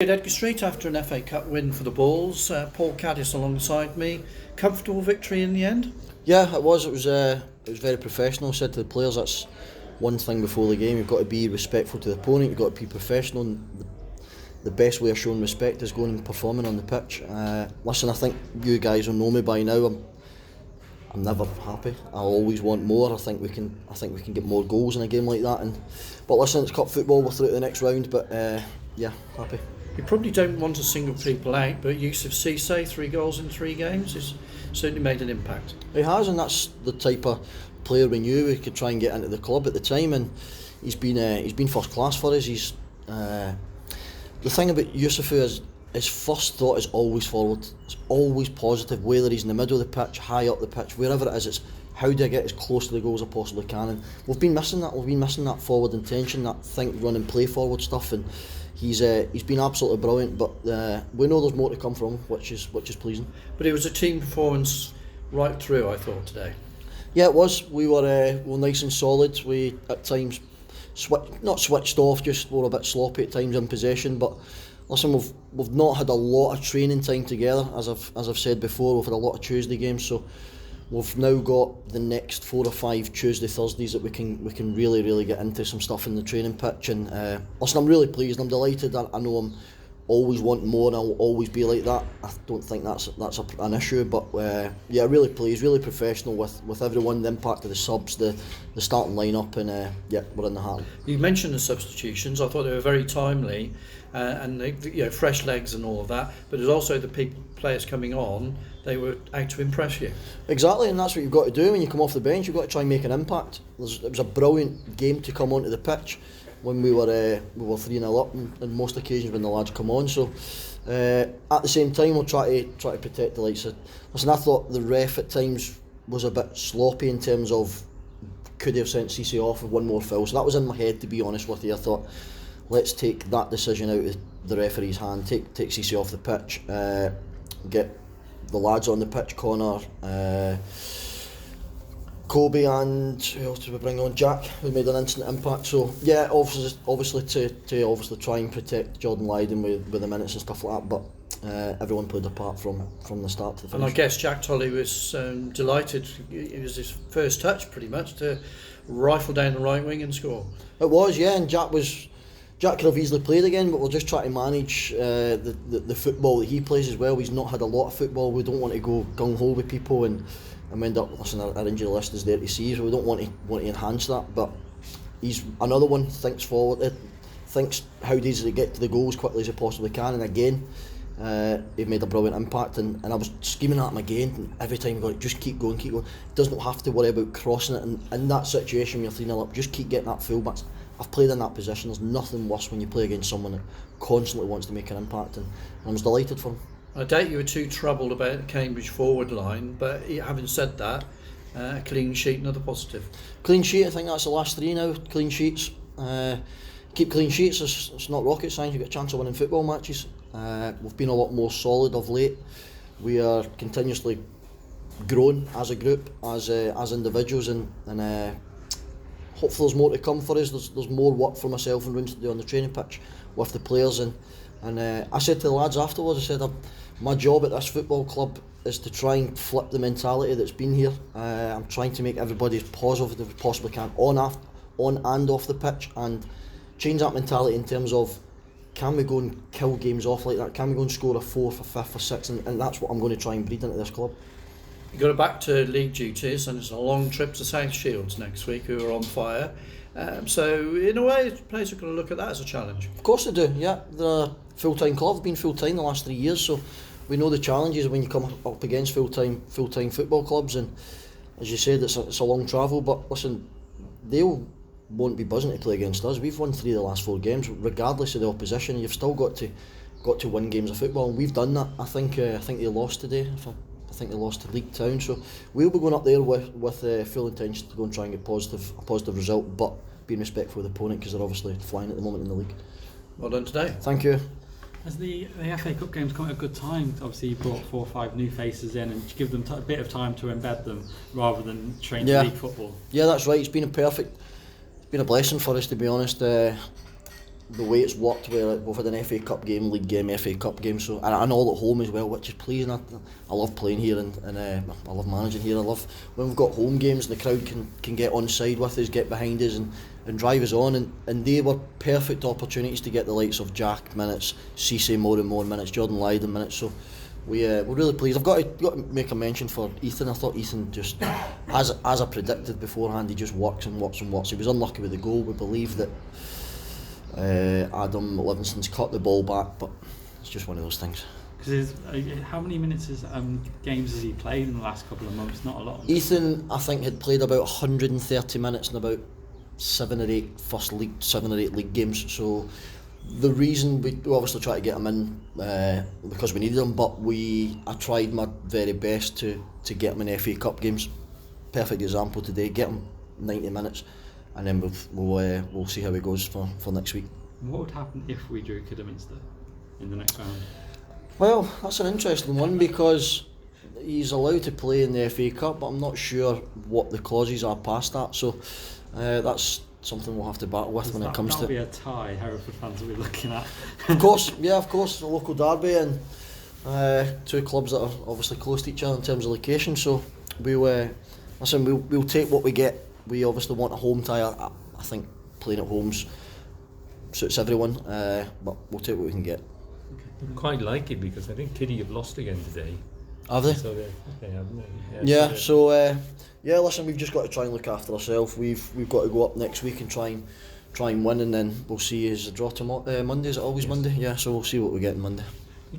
Edgar Street after an FA Cup win for the Bulls. Paul Caddis alongside me. Comfortable victory in the end? Yeah, it was. It was very professional. I said to the players, that's one thing before the game. You've got to be respectful to the opponent. You've got to be professional. And the best way of showing respect is going and performing on the pitch. Listen, I think you guys will know me by now. I'm never happy. I always want more. I think we can get more goals in a game like that. But listen, it's cup football. We're through to the next round. But yeah, happy. You probably don't want to single people out, but Yusuf Cisse, 3 goals in 3 games, has certainly made an impact. He has, and that's the type of player we knew we could try and get into the club at the time, and he's been first class for us. The thing about Yusuf is his first thought is always forward. It's always positive, whether he's in the middle of the pitch, high up the pitch, wherever it is. It's how do I get as close to the goals as I possibly can, and we've been missing that. We've been missing that forward intention, that think, run and play forward stuff, and he's been absolutely brilliant. But we know there's more to come from him, which is pleasing. But it was a team performance right through, I thought, today. Yeah, it was. We were nice and solid. We at times not switched off, just were a bit sloppy at times in possession. But listen, we've not had a lot of training time together, as I've said before. We've had a lot of Tuesday games, so we've now got the next 4 or 5 Thursdays that we can really get into some stuff in the training pitch. And listen, I'm really pleased. I'm delighted. I know I'm always wanting more, and I'll always be like that. I don't think that's an issue. But yeah, really pleased, really professional with everyone. The impact of the subs, the starting lineup, and yeah, we're in the heart. You mentioned the substitutions. I thought they were very timely. And fresh legs and all of that, but there's also the players coming on. They were out to impress you. Exactly, and that's what you've got to do when you come off the bench. You've got to try and make an impact. It was a brilliant game to come onto the pitch when we were 3-0 up, on most occasions when the lads come on. So at the same time, we'll try to protect the likes of. Listen, I thought the ref at times was a bit sloppy in terms of could he have sent Cisse off with one more foul. So that was in my head, to be honest with you. I thought, let's take that decision out of the referee's hand, take Cisse off the pitch, get the lads on the pitch, Connor, Kobe, and who else did we bring on? Jack, who made an instant impact. So yeah, obviously to try and protect Jordan Lydon with the minutes and stuff like that, but everyone played a part from the start to the finish. And I guess Jack Tolley was delighted. It was his first touch pretty much to rifle down the right wing and score. It was, yeah, and Jack could have easily played again, but we'll just try to manage the football that he plays as well. He's not had a lot of football. We don't want to go gung-ho with people and end up, listen, our injury list is there to see, so we don't want to enhance that. But he's another one, thinks forward, thinks how does he get to the goal as quickly as he possibly can, and again, he made a brilliant impact, and I was screaming at him again, and every time he got it, just keep going. Doesn't have to worry about crossing it, and in that situation when you're 3-0 up, just keep getting that full-back. I've played in that position. There's nothing worse when you play against someone that constantly wants to make an impact, and I was delighted for him. I doubt you were too troubled about the Cambridge forward line, but having said that, clean sheet, another positive. Clean sheet, I think that's the last 3 now, clean sheets. Keep clean sheets, it's not rocket science. You get a chance of winning football matches. We've been a lot more solid of late. We are continuously growing as a group, as individuals, and hopefully there's more to come for us. There's more work for myself and Rooney to do on the training pitch with the players, and I said to the lads afterwards, I said, my job at this football club is to try and flip the mentality that's been here. I'm trying to make everybody as positive as we possibly can on and off the pitch, and change that mentality in terms of, can we go and kill games off like that? Can we go and score a 4th, a 5th, a 6th? And that's what I'm going to try and breed into this club. You got back to league duties, and it's a long trip to South Shields next week, who are on fire. So in a way, players are going to look at that as a challenge. Of course they do, yeah. They're a full-time club. They've been full-time the last 3 years, so we know the challenges when you come up against full-time football clubs. And as you said, it's a long travel, but listen, they won't be buzzing to play against us. We've won 3 of the last 4 games, regardless of the opposition. You've still got to win games of football, and we've done that. I think they lost today. I think they lost to League Town, so we'll be going up there with full intention to go and try and get a positive result, but being respectful of the opponent, because they're obviously flying at the moment in the league. Well done today. Thank you. Has the FA Cup games come at a good time? Obviously you brought 4 or 5 new faces in and give them a bit of time to embed them rather than train to league football. Yeah, that's right. It's been a blessing for us, to be honest. the way it's worked, where we've had an FA Cup game, League game, FA Cup game, so and all at home as well, which is pleasing. I love playing here, and I love managing here. I love when we've got home games and the crowd can get on side with us, get behind us and drive us on, and they were perfect opportunities to get the likes of Jack minutes, Cisse more and more minutes, Jordan Lydon minutes, so we're really pleased. I've got to make a mention for Ethan. I thought Ethan just, as I predicted beforehand, he just works and works and works. He was unlucky with the goal. We believe that Adam Livingston's cut the ball back, but it's just one of those things. Because how many minutes games has he played in the last couple of months? Not a lot. Ethan, I think, had played about 130 minutes in about 7 or 8 league games. So the reason we obviously try to get him in because we needed him, but I tried my very best to get him in FA Cup games. Perfect example today. Get him 90 minutes, and then we'll see how he goes for next week. What would happen if we drew Kidderminster in the next round? Well, that's an interesting one, because he's allowed to play in the FA Cup, but I'm not sure what the clauses are past that. So that's something we'll have to battle with when it comes to. That'll be a tie Hereford fans will be looking at. Of course, a local derby, and two clubs that are obviously close to each other in terms of location. So we'll take what we get. We obviously want a home tie. I think playing at homes suits everyone, but we'll take what we can get. I quite like it, because I think Kitty have lost again today. Have they? So they haven't. Yeah. So listen, we've just got to try and look after ourselves. We've got to go up next week and try and win, and then we'll see. Is the draw tomorrow? Monday? Is it always Monday? Yeah. So we'll see what we get on Monday.